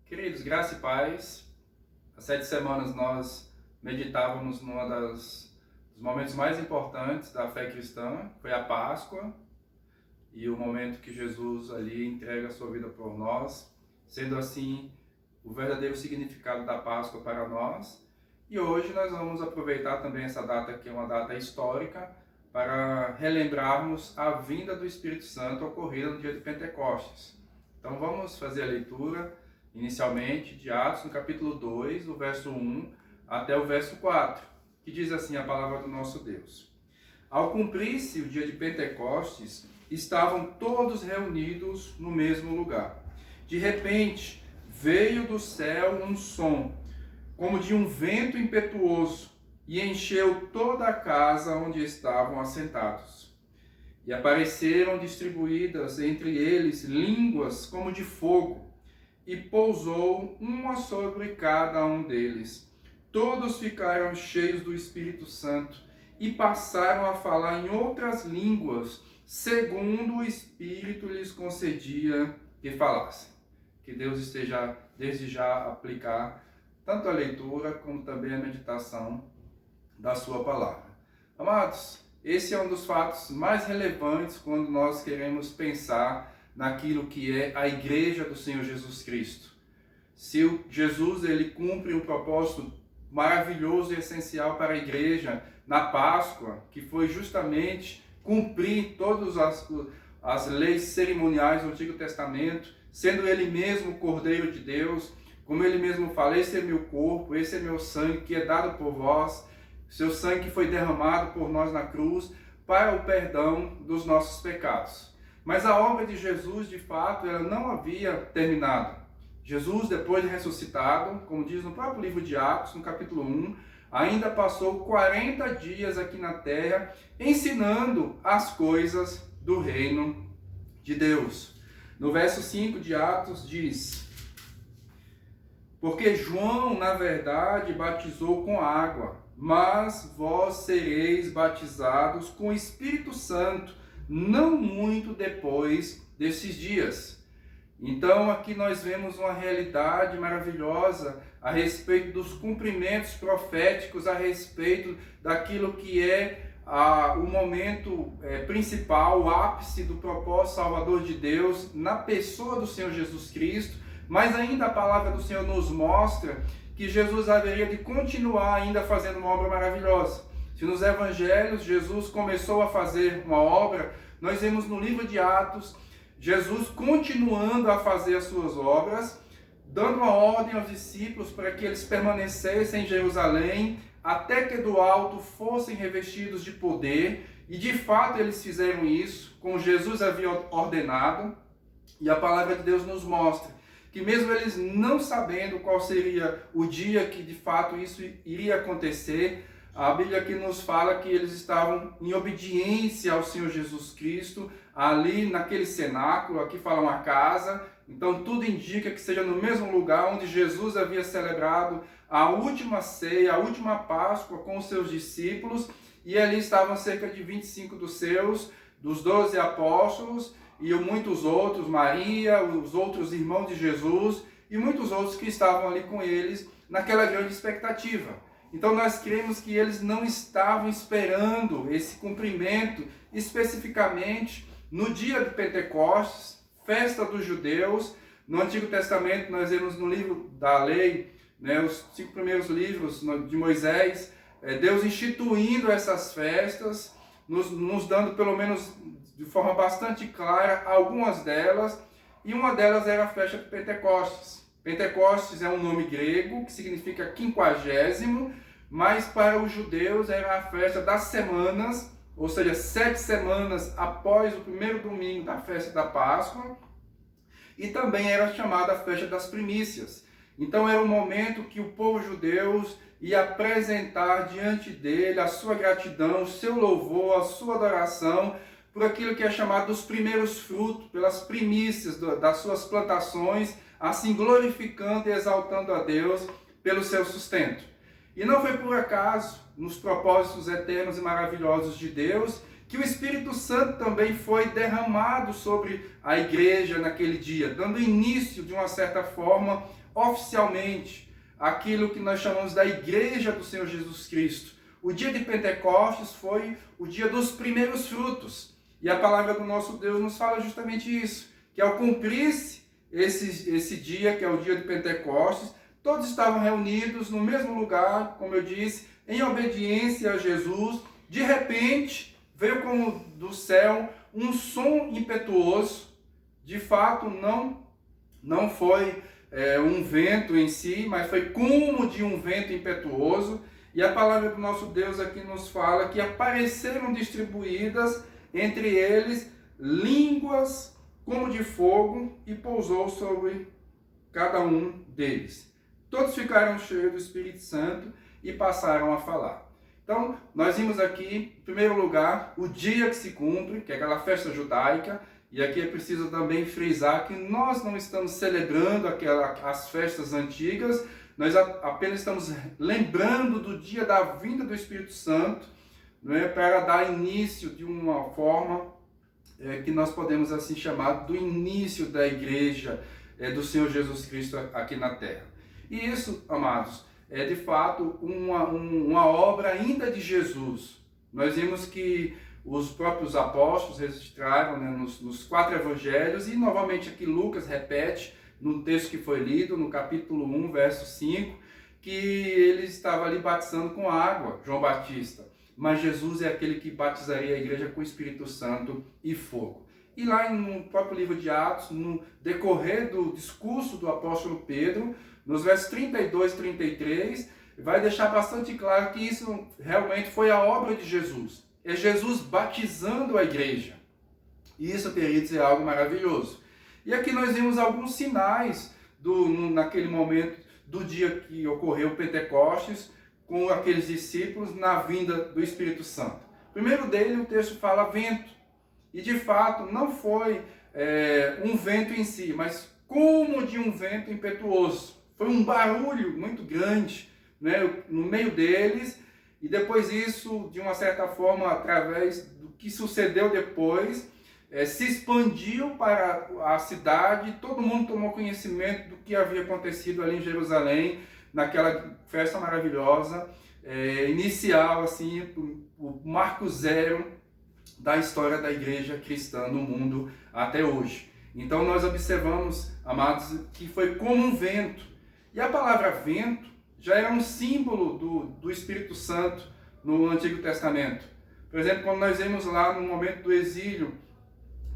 Queridos, graça e paz. Há 7 semanas nós meditávamos dos momentos mais importantes da fé cristã, foi a Páscoa, e o momento que Jesus ali entrega a sua vida por nós, sendo assim o verdadeiro significado da Páscoa para nós. E hoje nós vamos aproveitar também essa data, que é uma data histórica, para relembrarmos a vinda do Espírito Santo ocorrida no dia de Pentecostes. Então vamos fazer a leitura inicialmente de Atos, no capítulo 2, do verso 1 até o verso 4, que diz assim a palavra do nosso Deus. Ao cumprir-se o dia de Pentecostes, estavam todos reunidos no mesmo lugar. De repente, veio do céu um som, como de um vento impetuoso, e encheu toda a casa onde estavam assentados. E apareceram distribuídas entre eles línguas como de fogo, e pousou uma sobre cada um deles. Todos ficaram cheios do Espírito Santo e passaram a falar em outras línguas, segundo o Espírito lhes concedia que falassem. Que Deus esteja desde já a aplicar tanto a leitura como também a meditação da sua palavra. Amados, esse é um dos fatos mais relevantes quando nós queremos pensar naquilo que é a igreja do Senhor Jesus Cristo. Se Jesus ele cumpre um propósito maravilhoso e essencial para a igreja na Páscoa, que foi justamente cumprir todas as leis cerimoniais do Antigo Testamento, sendo ele mesmo o Cordeiro de Deus, como ele mesmo fala, esse é meu corpo, esse é meu sangue que é dado por vós, seu sangue foi derramado por nós na cruz para o perdão dos nossos pecados. Mas a obra de Jesus, de fato, ela não havia terminado. Jesus, depois de ressuscitado, como diz no próprio livro de Atos, no capítulo 1, ainda passou 40 dias aqui na terra, ensinando as coisas do reino de Deus. No verso 5 de Atos diz: porque João, na verdade, batizou com água, mas vós sereis batizados com o Espírito Santo, não muito depois desses dias. Então aqui nós vemos uma realidade maravilhosa a respeito dos cumprimentos proféticos, a respeito daquilo que é o momento principal, o ápice do propósito salvador de Deus na pessoa do Senhor Jesus Cristo. Mas ainda a palavra do Senhor nos mostra que Jesus haveria de continuar ainda fazendo uma obra maravilhosa. Se nos evangelhos Jesus começou a fazer uma obra, nós vemos no livro de Atos Jesus continuando a fazer as suas obras, dando uma ordem aos discípulos para que eles permanecessem em Jerusalém, até que do alto fossem revestidos de poder, e de fato eles fizeram isso, como Jesus havia ordenado, e a palavra de Deus nos mostra que mesmo eles não sabendo qual seria o dia que de fato isso iria acontecer, a Bíblia aqui nos fala que eles estavam em obediência ao Senhor Jesus Cristo, ali naquele cenáculo, aqui fala uma casa, então tudo indica que seja no mesmo lugar onde Jesus havia celebrado a última ceia, a última Páscoa com os seus discípulos, e ali estavam cerca de 25 dos 12 apóstolos, e muitos outros, Maria, os outros irmãos de Jesus, e muitos outros que estavam ali com eles naquela grande expectativa. Então nós cremos que eles não estavam esperando esse cumprimento especificamente no dia de Pentecostes, festa dos judeus. No Antigo Testamento nós vemos no livro da lei, os 5 primeiros livros de Moisés, Deus instituindo essas festas, nos dando pelo menos de forma bastante clara algumas delas, e uma delas era a festa de Pentecostes. Pentecostes é um nome grego que significa 50º, mas para os judeus era a festa das semanas, ou seja, 7 semanas após o primeiro domingo da festa da Páscoa, e também era chamada a festa das primícias. Então era um momento que o povo judeu ia apresentar diante dele a sua gratidão, o seu louvor, a sua adoração, por aquilo que é chamado dos primeiros frutos, pelas primícias das suas plantações, assim glorificando e exaltando a Deus pelo seu sustento. E não foi por acaso, nos propósitos eternos e maravilhosos de Deus, que o Espírito Santo também foi derramado sobre a igreja naquele dia, dando início, de uma certa forma, oficialmente, aquilo que nós chamamos da Igreja do Senhor Jesus Cristo. O dia de Pentecostes foi o dia dos primeiros frutos. E a palavra do nosso Deus nos fala justamente isso, que ao cumprir-se esse dia, que é o dia de Pentecostes, todos estavam reunidos no mesmo lugar, como eu disse, em obediência a Jesus. De repente, veio como do céu um som impetuoso. De fato, não foi um vento em si, mas foi como de um vento impetuoso. E a palavra do nosso Deus aqui nos fala que apareceram distribuídas entre eles línguas como de fogo e pousou sobre cada um deles. Todos ficaram cheios do Espírito Santo e passaram a falar. Então, nós vimos aqui, em primeiro lugar, o dia que se cumpre, que é aquela festa judaica, e aqui é preciso também frisar que nós não estamos celebrando as festas antigas, nós apenas estamos lembrando do dia da vinda do Espírito Santo, não é, para dar início de uma forma que nós podemos assim chamar do início da igreja do Senhor Jesus Cristo aqui na terra. E isso, amados, é de fato uma obra ainda de Jesus. Nós vimos que os próprios apóstolos registraram, né, nos 4 evangelhos, e novamente aqui Lucas repete no texto que foi lido, no capítulo 1, verso 5, que ele estava ali batizando com água, João Batista. Mas Jesus é aquele que batizaria a igreja com o Espírito Santo e fogo. E lá no próprio livro de Atos, no decorrer do discurso do apóstolo Pedro, nos versos 32 e 33, vai deixar bastante claro que isso realmente foi a obra de Jesus. É Jesus batizando a igreja. E isso, queridos, é algo maravilhoso. E aqui nós vimos alguns sinais naquele momento do dia que ocorreu o Pentecostes, com aqueles discípulos na vinda do Espírito Santo. Primeiro dele, o texto fala vento. E de fato, não foi um vento em si, mas como de um vento impetuoso. Foi um barulho muito grande, né, no meio deles. E depois isso, de uma certa forma, através do que sucedeu depois, se expandiu para a cidade. Todo mundo tomou conhecimento do que havia acontecido ali em Jerusalém, naquela festa maravilhosa, inicial, assim, o marco zero da história da igreja cristã no mundo até hoje. Então nós observamos, amados, que foi como um vento. E a palavra vento já era um símbolo do Espírito Santo no Antigo Testamento. Por exemplo, quando nós vemos lá no momento do exílio,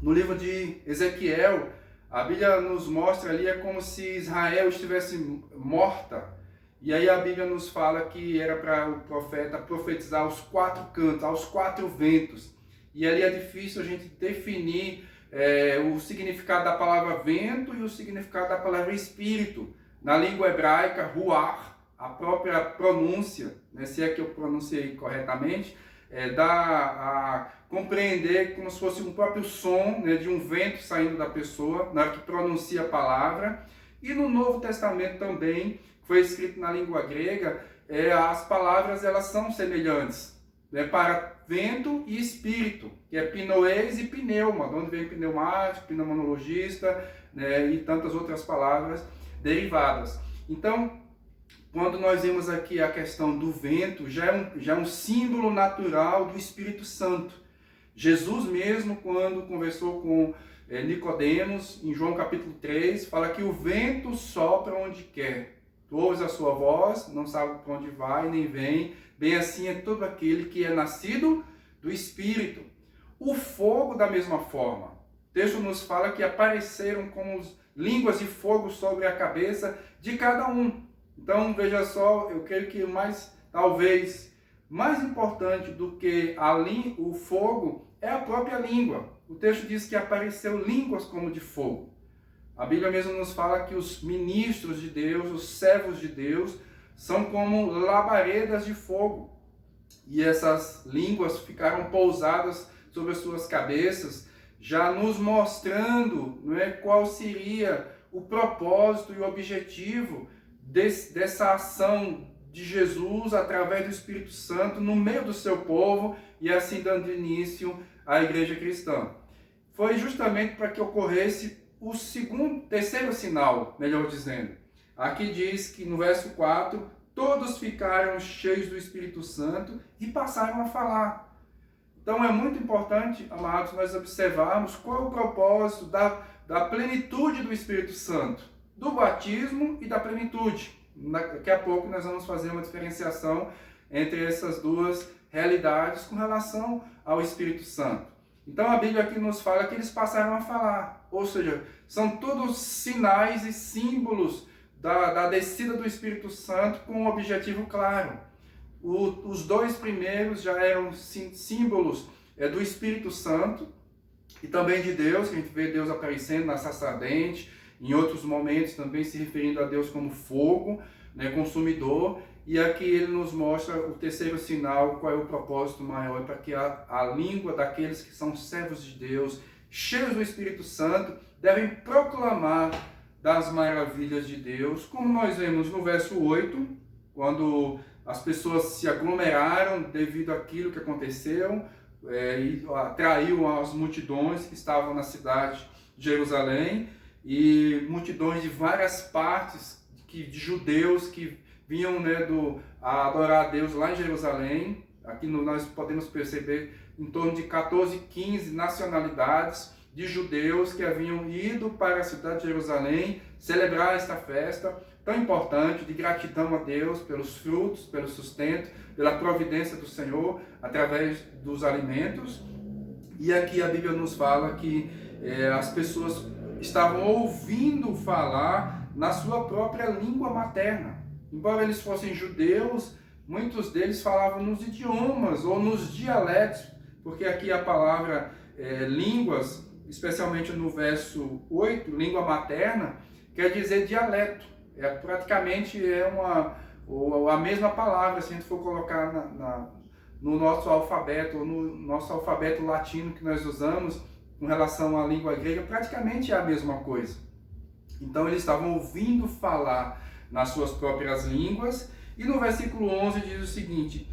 no livro de Ezequiel, a Bíblia nos mostra ali, é como se Israel estivesse morta. E aí a Bíblia nos fala que era para o profeta profetizar aos 4 cantos, aos 4 ventos. E ali é difícil a gente definir o significado da palavra vento e o significado da palavra espírito. Na língua hebraica, ruach, a própria pronúncia, né, se é que eu pronunciei corretamente, dá a compreender como se fosse um próprio som, né, de um vento saindo da pessoa, na hora que pronuncia a palavra. E no Novo Testamento também, foi escrito na língua grega, as palavras elas são semelhantes, né, para vento e espírito, que é pnoes e pneuma, de onde vem pneumático, pneumonologista, né, e tantas outras palavras derivadas. Então, quando nós vemos aqui a questão do vento, já é um símbolo natural do Espírito Santo. Jesus mesmo, quando conversou com Nicodemos, em João capítulo 3, fala que o vento sopra onde quer. Tu ouves a sua voz, não sabe para onde vai nem vem. Bem assim é todo aquele que é nascido do Espírito. O fogo da mesma forma. O texto nos fala que apareceram como línguas de fogo sobre a cabeça de cada um. Então, veja só, eu creio que talvez mais importante do que o fogo é a própria língua. O texto diz que apareceu línguas como de fogo. A Bíblia mesmo nos fala que os ministros de Deus, os servos de Deus, são como labaredas de fogo. E essas línguas ficaram pousadas sobre as suas cabeças, já nos mostrando, não é, qual seria o propósito e o objetivo dessa ação de Jesus através do Espírito Santo no meio do seu povo e assim dando início à igreja cristã. Foi justamente para que ocorresse o terceiro sinal, melhor dizendo. Aqui diz que no verso 4, todos ficaram cheios do Espírito Santo e passaram a falar. Então é muito importante, amados, nós observarmos qual é o propósito da plenitude do Espírito Santo, do batismo e da plenitude. Daqui a pouco nós vamos fazer uma diferenciação entre essas duas realidades com relação ao Espírito Santo. Então a Bíblia aqui nos fala que eles passaram a falar, ou seja, são todos sinais e símbolos da descida do Espírito Santo com um objetivo claro. Os dois primeiros já eram símbolos do Espírito Santo e também de Deus, que a gente vê Deus aparecendo na sarça ardente, em outros momentos também se referindo a Deus como fogo, né, consumidor. E aqui ele nos mostra o terceiro sinal, qual é o propósito maior, para que a língua daqueles que são servos de Deus, cheios do Espírito Santo, devem proclamar das maravilhas de Deus, como nós vemos no verso 8, quando as pessoas se aglomeraram devido àquilo que aconteceu, e atraiu as multidões que estavam na cidade de Jerusalém, e multidões de várias partes de judeus que vinham, né, a adorar a Deus lá em Jerusalém. Aqui nós podemos perceber em torno de 14, 15 nacionalidades de judeus que haviam ido para a cidade de Jerusalém celebrar esta festa tão importante, de gratidão a Deus pelos frutos, pelo sustento, pela providência do Senhor através dos alimentos. E aqui a Bíblia nos fala que as pessoas estavam ouvindo falar na sua própria língua materna. Embora eles fossem judeus, muitos deles falavam nos idiomas ou nos dialetos, porque aqui a palavra línguas, especialmente no verso 8, língua materna, quer dizer dialeto. Praticamente a mesma palavra, se a gente for colocar no nosso alfabeto, ou no nosso alfabeto latino que nós usamos com relação à língua grega, praticamente é a mesma coisa. Então eles estavam ouvindo falar nas suas próprias línguas, e no versículo 11 diz o seguinte: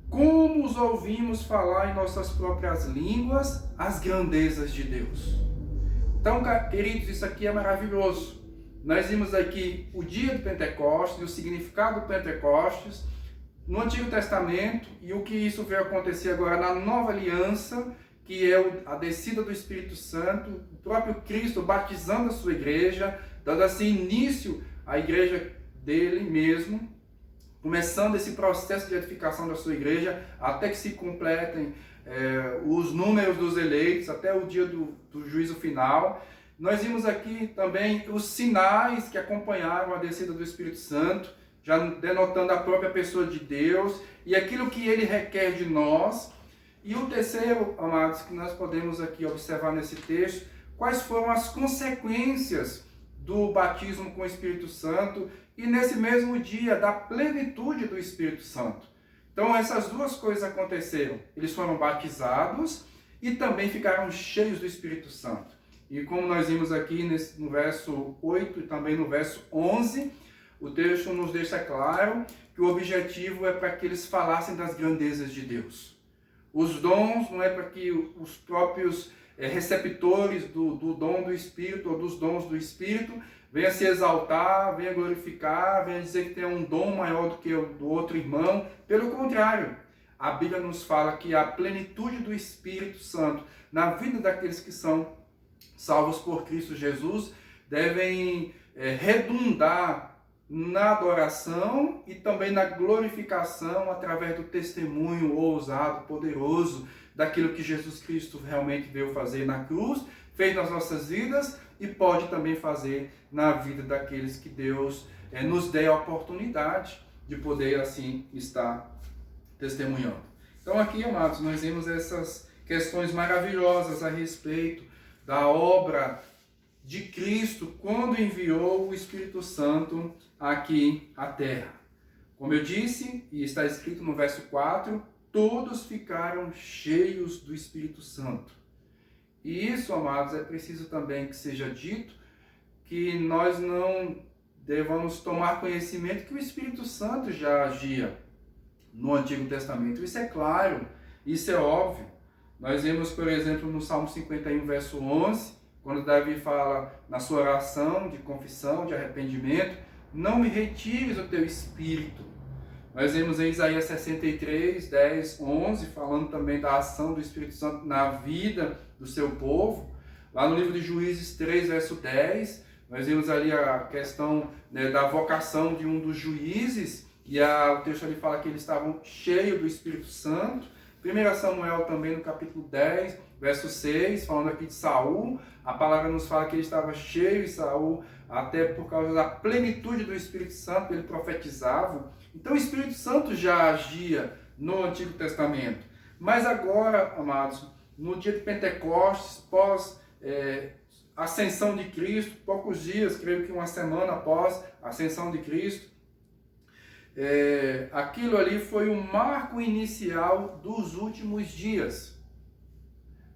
como os ouvimos falar em nossas próprias línguas as grandezas de Deus. Então, queridos, isso aqui é maravilhoso. Nós vimos aqui o dia do Pentecostes e o significado do Pentecostes no Antigo Testamento, e o que isso veio acontecer agora na Nova Aliança, que é a descida do Espírito Santo, o próprio Cristo batizando a sua igreja, dando assim início à igreja dele mesmo, começando esse processo de edificação da sua igreja, até que se completem os números dos eleitos, até o dia do juízo final. Nós vimos aqui também os sinais que acompanharam a descida do Espírito Santo, já denotando a própria pessoa de Deus e aquilo que ele requer de nós. E o terceiro, amados, que nós podemos aqui observar nesse texto, quais foram as consequências do batismo com o Espírito Santo e nesse mesmo dia da plenitude do Espírito Santo. Então essas duas coisas aconteceram. Eles foram batizados e também ficaram cheios do Espírito Santo. E como nós vimos aqui no verso 8 e também no verso 11, o texto nos deixa claro que o objetivo é para que eles falassem das grandezas de Deus. Os dons não é para que os próprios receptores do dom do Espírito ou dos dons do Espírito venha se exaltar, venha glorificar, venha dizer que tem um dom maior do que o do outro irmão. Pelo contrário, a Bíblia nos fala que a plenitude do Espírito Santo na vida daqueles que são salvos por Cristo Jesus devem redundar na adoração e também na glorificação através do testemunho ousado, poderoso daquilo que Jesus Cristo realmente veio fazer na cruz, fez nas nossas vidas e pode também fazer na vida daqueles que Deus nos dê a oportunidade de poder assim estar testemunhando. Então aqui, amados, nós vemos essas questões maravilhosas a respeito da obra de Cristo quando enviou o Espírito Santo aqui à terra. Como eu disse, e está escrito no verso 4, todos ficaram cheios do Espírito Santo. E isso, amados, é preciso também que seja dito, que nós não devamos tomar conhecimento que o Espírito Santo já agia no Antigo Testamento. Isso é claro, isso é óbvio. Nós vemos, por exemplo, no Salmo 51, verso 11, quando Davi fala na sua oração de confissão, de arrependimento, não me retires o teu Espírito. Nós vemos em Isaías 63, 10, 11, falando também da ação do Espírito Santo na vida do seu povo. Lá no livro de Juízes 3, verso 10, nós vemos ali a questão, né, da vocação de um dos juízes, e o texto ali fala que eles estavam cheios do Espírito Santo. 1 Samuel também no capítulo 10, verso 6, falando aqui de Saul, a palavra nos fala que ele estava cheio, e Saul, até por causa da plenitude do Espírito Santo, ele profetizava. Então o Espírito Santo já agia no Antigo Testamento. Mas agora, amados, no dia de Pentecostes, pós ascensão de Cristo, poucos dias, creio que uma semana após a ascensão de Cristo, aquilo ali foi o marco inicial dos últimos dias.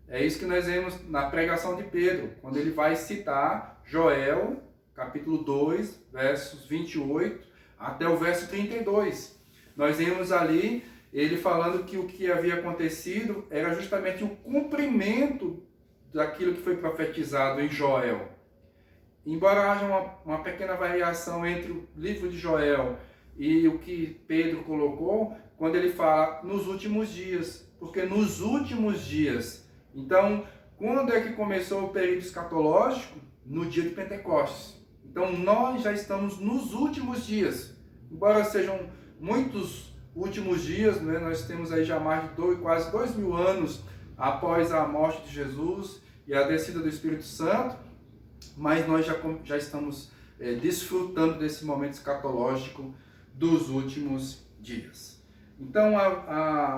É isso que nós vemos na pregação de Pedro, quando ele vai citar Joel, capítulo 2, versos 28 até o verso 32. Nós vemos ali ele falando que o que havia acontecido era justamente o cumprimento daquilo que foi profetizado em Joel. Embora haja uma pequena variação entre o livro de Joel e o que Pedro colocou, quando ele fala nos últimos dias, porque nos últimos dias. Então, quando é que começou o período escatológico? No dia de Pentecostes. Então, nós já estamos nos últimos dias. Embora sejam muitos últimos dias, né? Nós temos aí já mais de quase 2000 anos após a morte de Jesus e a descida do Espírito Santo, mas nós já estamos desfrutando desse momento escatológico dos últimos dias. Então,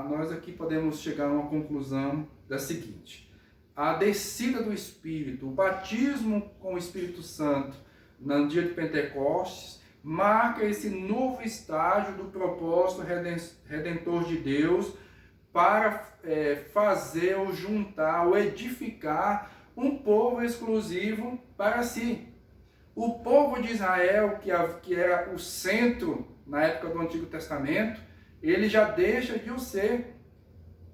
nós aqui podemos chegar a uma conclusão da seguinte: a descida do Espírito, o batismo com o Espírito Santo no dia de Pentecostes, marca esse novo estágio do propósito redentor de Deus para fazer ou juntar ou edificar um povo exclusivo para si. O povo de Israel, que era o centro na época do Antigo Testamento, ele já deixa de o ser.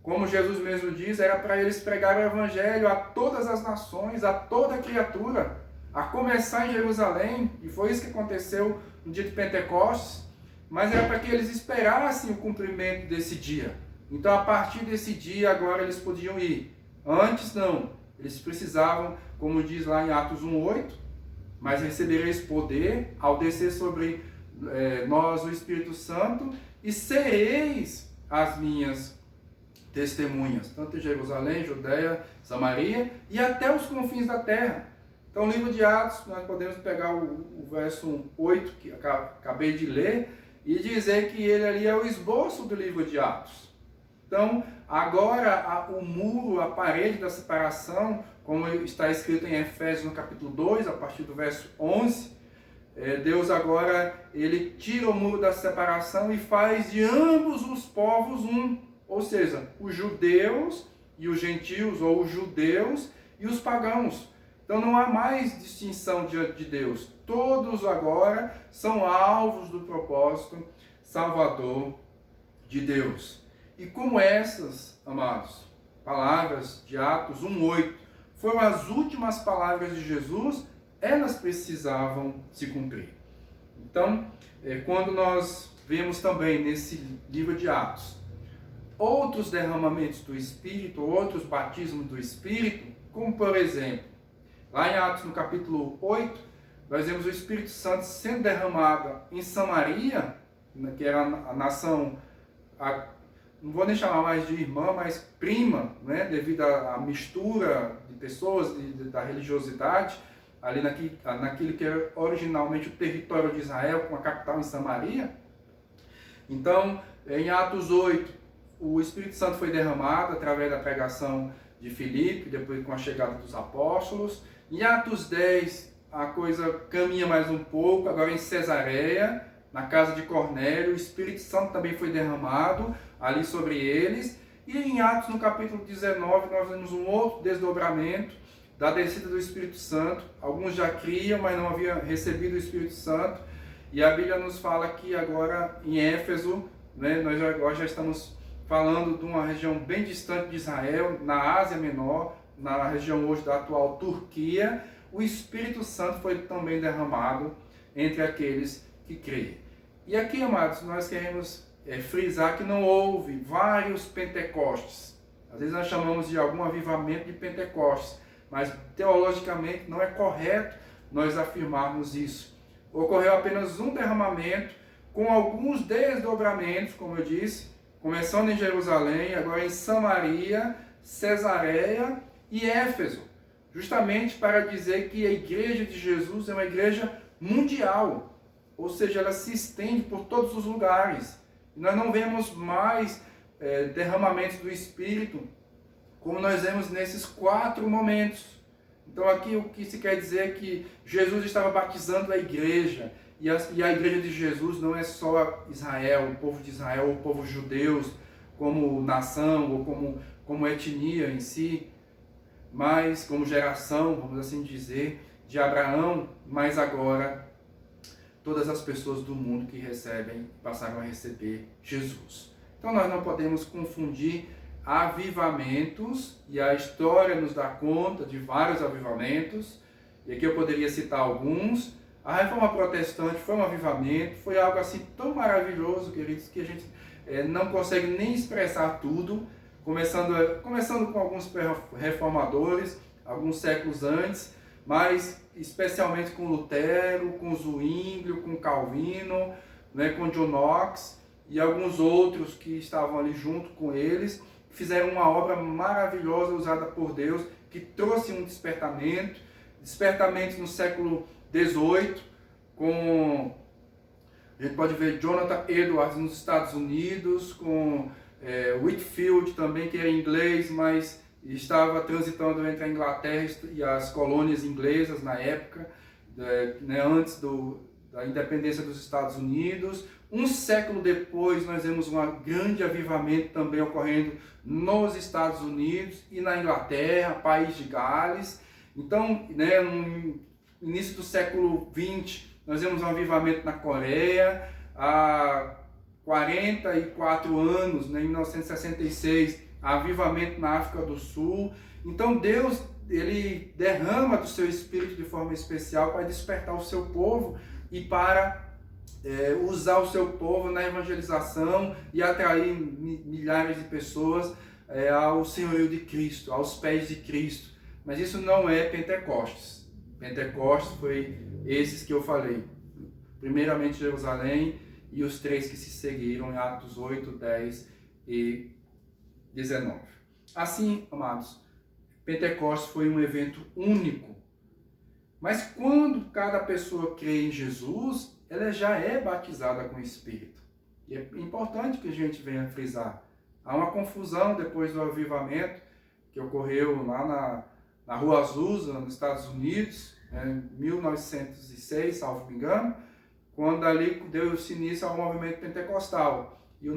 Como Jesus mesmo diz, era para eles pregar o Evangelho a todas as nações, a toda criatura, a começar em Jerusalém, e foi isso que aconteceu no dia de Pentecostes, mas era para que eles esperassem o cumprimento desse dia. Então, a partir desse dia, agora eles podiam ir. Antes, não. Eles precisavam, como diz lá em Atos 1:8, mas recebereis poder ao descer sobre nós o Espírito Santo, e sereis as minhas testemunhas, tanto em Jerusalém, Judeia, Samaria e até os confins da terra. Então, no livro de Atos, nós podemos pegar o verso 8, que acabei de ler, e dizer que ele ali é o esboço do livro de Atos. Então, agora o muro, a parede da separação, como está escrito em Efésios no capítulo 2, a partir do verso 11, Deus agora, ele tira o muro da separação e faz de ambos os povos um. Ou seja, os judeus e os gentios, ou os judeus e os pagãos. Então não há mais distinção diante de Deus. Todos agora são alvos do propósito salvador de Deus. E como essas, amados, palavras de Atos 1:8 foram as últimas palavras de Jesus, elas precisavam se cumprir. Então, quando nós vemos também nesse livro de Atos outros derramamentos do Espírito, outros batismos do Espírito, como por exemplo, lá em Atos no capítulo 8, nós vemos o Espírito Santo sendo derramado em Samaria, que era a nação, não vou nem chamar mais de irmã, mas prima, né, devido à mistura de pessoas, da religiosidade, ali naquilo que era originalmente o território de Israel, com a capital em Samaria. Então, em Atos 8, o Espírito Santo foi derramado através da pregação de Filipe, depois com a chegada dos apóstolos. Em Atos 10, a coisa caminha mais um pouco, agora em Cesareia, na casa de Cornélio, o Espírito Santo também foi derramado ali sobre eles. E em Atos, no capítulo 19, nós vemos um outro desdobramento, da descida do Espírito Santo. Alguns já criam, mas não haviam recebido o Espírito Santo. E a Bíblia nos fala que agora em Éfeso, né, nós agora já estamos falando de uma região bem distante de Israel, na Ásia Menor, na região hoje da atual Turquia, o Espírito Santo foi também derramado entre aqueles que creem. E aqui, amados, nós queremos frisar que não houve vários Pentecostes. Às vezes nós chamamos de algum avivamento de Pentecostes, mas teologicamente não é correto nós afirmarmos isso. Ocorreu apenas um derramamento com alguns desdobramentos, como eu disse, começando em Jerusalém, agora em Samaria, Cesareia e Éfeso, justamente para dizer que a igreja de Jesus é uma igreja mundial, ou seja, ela se estende por todos os lugares. E nós não vemos mais derramamentos do Espírito como nós vemos nesses 4 momentos. Então aqui o que se quer dizer é que Jesus estava batizando a igreja, e a igreja de Jesus não é só Israel, o povo de Israel, o povo judeus, como nação ou como etnia em si, mas como geração, vamos assim dizer, de Abraão, mas agora todas as pessoas do mundo que passaram a receber Jesus. Então nós não podemos confundir avivamentos, e a história nos dá conta de vários avivamentos, e aqui eu poderia citar alguns. A Reforma Protestante foi um avivamento, foi algo assim tão maravilhoso, queridos, que a gente não consegue nem expressar tudo, começando com alguns reformadores, alguns séculos antes, mas especialmente com Lutero, com Zwinglio, com Calvino, né, com John Knox e alguns outros que estavam ali junto com eles, fizeram uma obra maravilhosa usada por Deus, que trouxe um despertamento no século XVIII, com, a gente pode ver Jonathan Edwards nos Estados Unidos, com Whitefield também, que era inglês, mas estava transitando entre a Inglaterra e as colônias inglesas na época, né, antes da independência dos Estados Unidos. Um século depois, nós vemos um grande avivamento também ocorrendo nos Estados Unidos e na Inglaterra, país de Gales. Então, né, no início do século XX, nós vemos um avivamento na Coreia. Há 44 anos, né, em 1966, avivamento na África do Sul. Então Deus, ele derrama do seu Espírito de forma especial para despertar o seu povo e para usar o seu povo na evangelização e atrair milhares de pessoas ao senhorio de Cristo, aos pés de Cristo. Mas isso não é Pentecostes. Pentecostes foi esses que eu falei. Primeiramente Jerusalém e os 3 que se seguiram em Atos 8, 10 e 19. Assim, amados, Pentecostes foi um evento único. Mas quando cada pessoa crê em Jesus, ela já é batizada com o Espírito. E é importante que a gente venha frisar. Há uma confusão depois do avivamento que ocorreu lá na Rua Azusa, nos Estados Unidos, em 1906, salvo me engano, quando ali deu-se início ao movimento pentecostal. E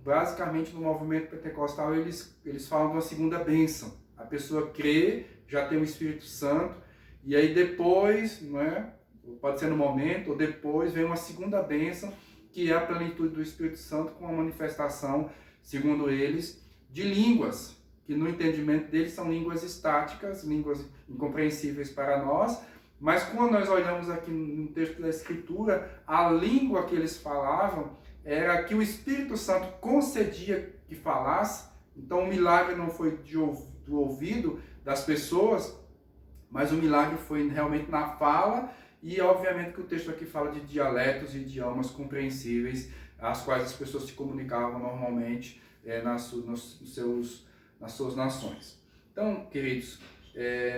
basicamente no movimento pentecostal eles falam de uma segunda bênção. A pessoa crê, já tem o Espírito Santo, e aí depois, né, pode ser no momento, ou depois vem uma segunda bênção, que é a plenitude do Espírito Santo com a manifestação, segundo eles, de línguas, que no entendimento deles são línguas estáticas, línguas incompreensíveis para nós, mas quando nós olhamos aqui no texto da Escritura, a língua que eles falavam era que o Espírito Santo concedia que falasse. Então o milagre não foi do ouvido das pessoas, mas o milagre foi realmente na fala, e obviamente que o texto aqui fala de dialetos e idiomas compreensíveis, as quais as pessoas se comunicavam normalmente nas suas nações. Então, queridos,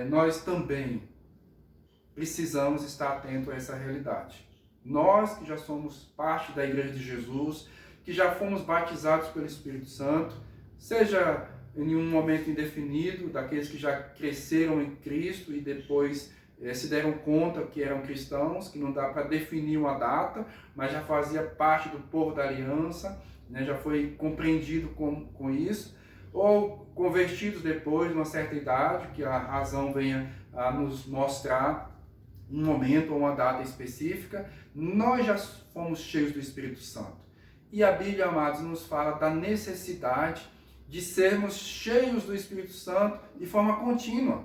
nós também precisamos estar atentos a essa realidade. Nós que já somos parte da Igreja de Jesus, que já fomos batizados pelo Espírito Santo, seja em um momento indefinido, daqueles que já cresceram em Cristo e depois se deram conta que eram cristãos, que não dá para definir uma data, mas já fazia parte do povo da aliança, né, já foi compreendido com isso, ou convertidos depois de uma certa idade, que a razão venha a nos mostrar um momento ou uma data específica, nós já fomos cheios do Espírito Santo. E a Bíblia, amados, nos fala da necessidade de sermos cheios do Espírito Santo de forma contínua.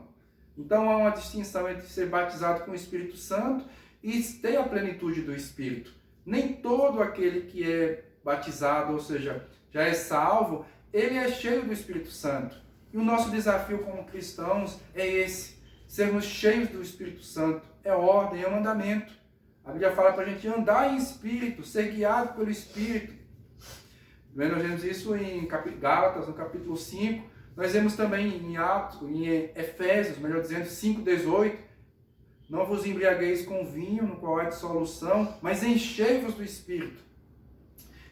Então há uma distinção entre ser batizado com o Espírito Santo e ter a plenitude do Espírito. Nem todo aquele que é batizado, ou seja, já é salvo, ele é cheio do Espírito Santo. E o nosso desafio como cristãos é esse, sermos cheios do Espírito Santo. É ordem, é mandamento. A Bíblia fala para a gente andar em Espírito, ser guiado pelo Espírito. Nós vemos isso em Gálatas, no capítulo 5. Nós vemos também em Atos, em Efésios, melhor dizendo, 5,18. Não vos embriagueis com vinho, no qual há dissolução, mas enchei-vos do Espírito.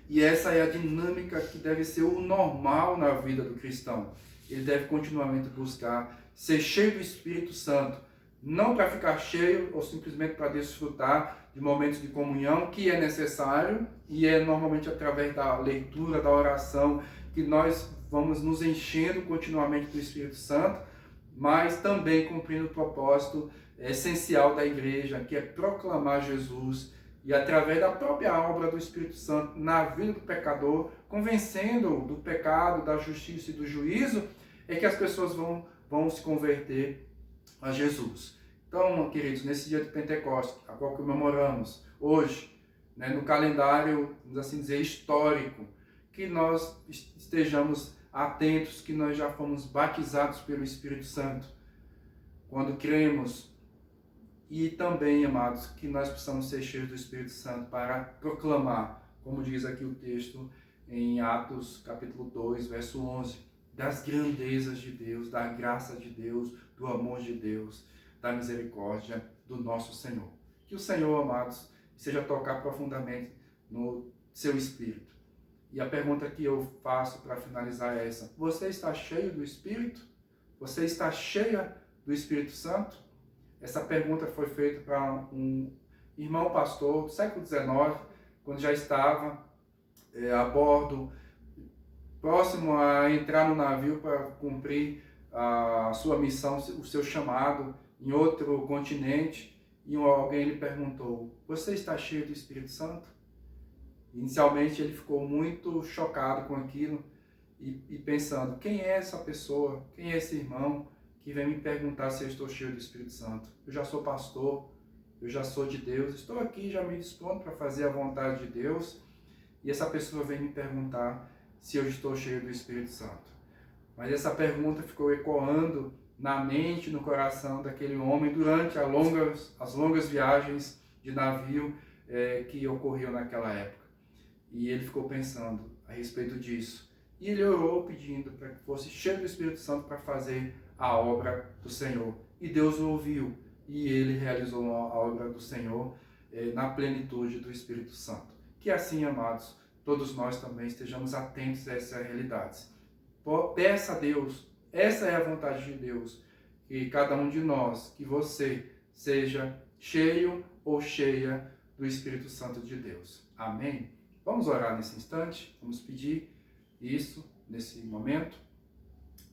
E essa é a dinâmica que deve ser o normal na vida do cristão. Ele deve continuamente buscar ser cheio do Espírito Santo. Não para ficar cheio ou simplesmente para desfrutar de momentos de comunhão, que é necessário, e é normalmente através da leitura, da oração, que nós vamos nos enchendo continuamente do Espírito Santo, mas também cumprindo o propósito essencial da igreja, que é proclamar Jesus, e através da própria obra do Espírito Santo na vida do pecador, convencendo-o do pecado, da justiça e do juízo, é que as pessoas vão se converter a Jesus. Então, queridos, nesse dia de Pentecostes, a qual comemoramos hoje, no calendário, vamos assim dizer, histórico, que nós estejamos atentos, que nós já fomos batizados pelo Espírito Santo, quando cremos, e também, amados, que nós precisamos ser cheios do Espírito Santo para proclamar, como diz aqui o texto em Atos capítulo 2, verso 11, das grandezas de Deus, da graça de Deus, do amor de Deus, da misericórdia do nosso Senhor. Que o Senhor, amados, seja tocar profundamente no seu espírito. E a pergunta que eu faço para finalizar é essa: você está cheio do Espírito? Você está cheia do Espírito Santo? Essa pergunta foi feita para um irmão pastor do século XIX, quando já estava a bordo, próximo a entrar no navio para cumprir a sua missão, o seu chamado em outro continente, e alguém lhe perguntou: você está cheio do Espírito Santo? Inicialmente ele ficou muito chocado com aquilo e pensando: quem é essa pessoa, quem é esse irmão que vem me perguntar se eu estou cheio do Espírito Santo? Eu já sou pastor, eu já sou de Deus, estou aqui, já me dispondo para fazer a vontade de Deus, e essa pessoa vem me perguntar se eu estou cheio do Espírito Santo. Mas essa pergunta ficou ecoando na mente, no coração daquele homem durante as longas viagens de navio que ocorriam naquela época. E ele ficou pensando a respeito disso. E ele orou pedindo para que fosse cheio do Espírito Santo para fazer a obra do Senhor. E Deus o ouviu. E ele realizou a obra do Senhor na plenitude do Espírito Santo. Que assim, amados, todos nós também estejamos atentos a essas realidades. Peça a Deus, essa é a vontade de Deus, que cada um de nós, que você seja cheio ou cheia do Espírito Santo de Deus. Amém? Vamos orar nesse instante, vamos pedir isso nesse momento.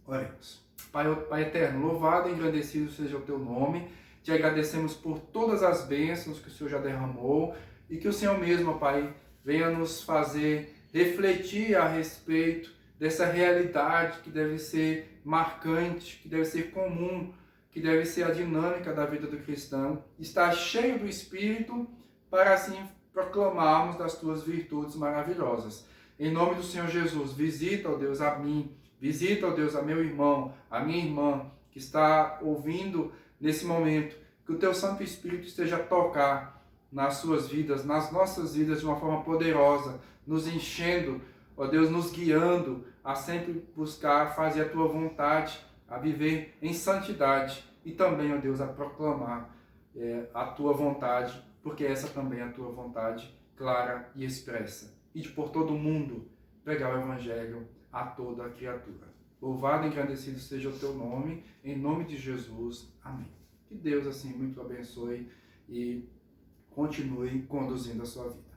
Oremos. Pai eterno, louvado e engrandecido seja o teu nome. Te agradecemos por todas as bênçãos que o Senhor já derramou e que o Senhor mesmo, Pai, venha nos fazer refletir a respeito dessa realidade que deve ser marcante, que deve ser comum, que deve ser a dinâmica da vida do cristão. Estar cheio do Espírito para assim proclamarmos das tuas virtudes maravilhosas. Em nome do Senhor Jesus, visita, ó Deus, a mim, visita, ó Deus, a meu irmão, a minha irmã, que está ouvindo nesse momento, que o teu Santo Espírito esteja a tocar nas suas vidas, nas nossas vidas de uma forma poderosa, nos enchendo, ó Deus, nos guiando a sempre buscar fazer a tua vontade, a viver em santidade e também, ó Deus, a proclamar a tua vontade, porque essa também é a tua vontade clara e expressa. E de por todo o mundo pregar o Evangelho a toda a criatura. Louvado e engrandecido seja o teu nome, em nome de Jesus. Amém. Que Deus assim muito abençoe e continue conduzindo a sua vida.